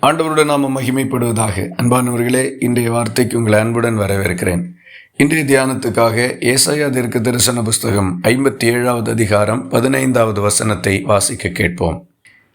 ஆண்டவருடன் நாம மகிமைப்படுவதாக. அன்பானவர்களே, இன்றைய வார்த்தைக்கு உங்களை அன்புடன் வரவேற்கிறேன். இன்றைய தியானத்துக்காக ஏசாயா தீர்க்கதரிசன புஸ்தகம் 57வது அதிகாரம் 15வது வசனத்தை வாசிக்க கேட்போம்.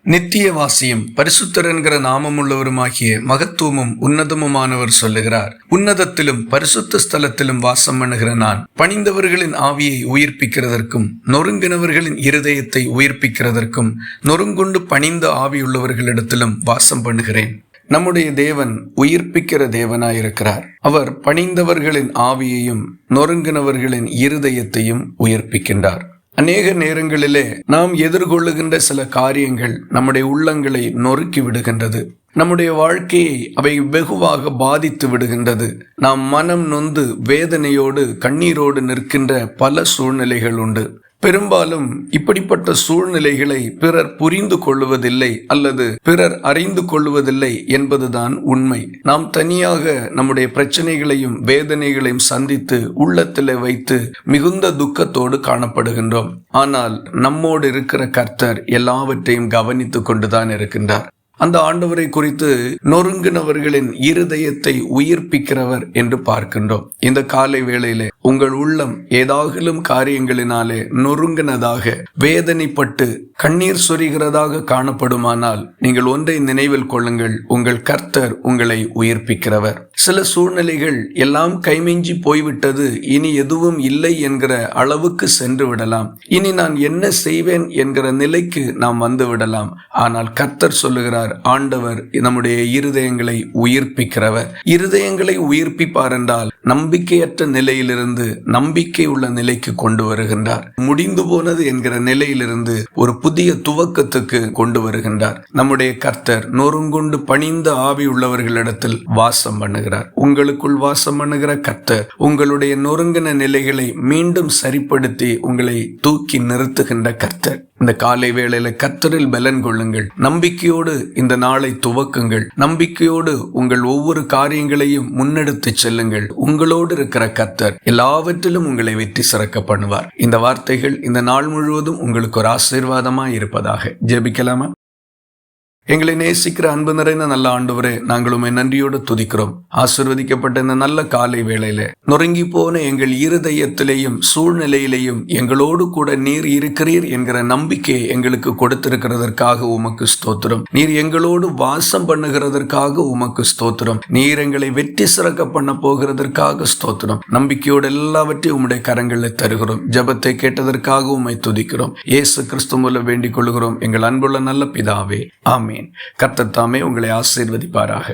நித்திய வாசியும் பரிசுத்தர் என்கிற நாமமுள்ளவருமாகிய மகத்துவமும் உன்னதமுமானவர் சொல்லுகிறார், உன்னதத்திலும் பரிசுத்த ஸ்தலத்திலும் வாசம் பண்ணுகிற நான் பணிந்தவர்களின் ஆவியை உயிர்ப்பிக்கிறதற்கும் நொறுங்கினவர்களின் இருதயத்தை உயிர்ப்பிக்கிறதற்கும் நொறுங்குண்டு பணிந்த ஆவியுள்ளவர்களிடத்திலும் வாசம் பண்ணுகிறேன். நம்முடைய தேவன் உயிர்ப்பிக்கிற தேவனாயிருக்கிறார். அவர் பணிந்தவர்களின் ஆவியையும் நொறுங்கினவர்களின் இருதயத்தையும் உயிர்ப்பிக்கின்றார். அநேக நேரங்களிலே நாம் எதிர்கொள்ளுகின்ற சில காரியங்கள் நம்முடைய உள்ளங்களை நொறுக்கி விடுகின்றது. நம்முடைய வாழ்க்கையை அவை வெகுவாக பாதித்து விடுகின்றது. நாம் மனம் நொந்து வேதனையோடு கண்ணீரோடு நிற்கின்ற பல சூழ்நிலைகள் உண்டு. பெரும்பாலும் இப்படிப்பட்ட சூழ்நிலைகளை பிறர் புரிந்து கொள்வதில்லை அல்லது பிறர் அறிந்து கொள்வதில்லை என்பதுதான் உண்மை. நாம் தனியாக நம்முடைய பிரச்சனைகளையும் வேதனைகளையும் சந்தித்து உள்ளத்திலே வைத்து மிகுந்த துக்கத்தோடு காணப்படுகின்றோம். ஆனால் நம்மோடு இருக்கிற கர்த்தர் எல்லாவற்றையும் கவனித்து கொண்டுதான் இருக்கின்றார். அந்த ஆண்டவரை குறித்து நொறுங்கினவர்களின் இருதயத்தை உயிர்ப்பிக்கிறவர் என்று பார்க்கின்றோம். இந்த காலை வேளையிலே உங்கள் உள்ளம் ஏதாகிலும் காரியங்களினாலே நொறுங்கினதாக வேதனைப்பட்டு கண்ணீர் சொரிகிறதாக காணப்படுமானால் நீங்கள் ஒன்றை நினைவில் கொள்ளுங்கள், உங்கள் கர்த்தர் உங்களை உயிர்ப்பிக்கிறவர். சில சூழ்நிலைகள் எல்லாம் கைமிஞ்சி போய்விட்டது, இனி எதுவும் இல்லை என்கிற அளவுக்கு சென்று விடலாம். இனி நான் என்ன செய்வேன் என்கிற நிலைக்கு நாம் வந்து விடலாம். ஆனால் கர்த்தர் சொல்லுகிறார், ஆண்டவர் நம்முடைய இருதயங்களை உயிர்ப்பிக்கிறவர். இருதயங்களை உயிர்ப்பிப்பார் என்றால் நம்பிக்கையற்ற நிலையிலிருந்து நம்பிக்கை உள்ள நிலைக்கு கொண்டு வருகின்றார். முடிந்து போனது என்கிற நிலையிலிருந்து ஒரு புதிய துவக்கத்துக்கு கொண்டு வருகின்றார். நம்முடைய கர்த்தர் நொறுங்குண்டு பணிந்த ஆவி உள்ளவர்களிடத்தில் வாசம் பண்ணுகிறார். உங்களுக்குள் வாசம் பண்ணுகிற கர்த்தர் உங்களுடைய நொறுங்கின நிலைகளை மீண்டும் சரிப்படுத்தி உங்களை தூக்கி நிறுத்துகின்ற கர்த்தர். இந்த காலை வேளையில கர்த்தரில் பலன் கொள்ளுங்கள். நம்பிக்கையோடு இந்த நாளை துவக்குங்கள். நம்பிக்கையோடு உங்கள் ஒவ்வொரு காரியங்களையும் முன்னெடுத்து செல்லுங்கள். உங்களோடு இருக்கிற கர்த்தர் எல்லாவற்றிலும் உங்களை வெற்றி சிறக்க பண்ணுவார். இந்த வார்த்தைகள் இந்த நாள் முழுவதும் உங்களுக்கு ஒரு ஆசீர்வாதமாய் இருப்பதாக. ஜெபிக்கலாமா? எங்களை நேசிக்கிற அன்பு நிறைந்த நல்ல ஆண்டவரே, நாங்கள் உம்மை நன்றியோடு துதிக்கிறோம். ஆசீர்வதிக்கப்பட்ட இந்த நல்ல காலை வேளையில நொறுங்கி போன எங்கள் இருதயத்திலேயும் சூழ்நிலையிலேயும் எங்களோடு கூட நீர் இருக்கிறீர் என்கிற நம்பிக்கையை எங்களுக்கு கொடுத்திருக்கிறதற்காக உமக்கு ஸ்தோத்திரம். நீர் எங்களோடு வாசம் பண்ணுகிறதற்காக உமக்கு ஸ்தோத்திரம். நீர் எங்களை வெற்றி சிறக்க பண்ண போகிறதற்காக ஸ்தோத்திரம். நம்பிக்கையோடு எல்லாவற்றையும் உம்முடைய கரங்களில் தருகிறோம். ஜெபத்தை கேட்டதற்காக உம்மை துதிக்கிறோம். இயேசு கிறிஸ்து மூலம் வேண்டிக் கொள்கிறோம் எங்கள் அன்புள்ள நல்ல பிதாவே, ஆமென். கர்த்தர் தாமே உங்களை ஆசீர்வதிப்பாராக.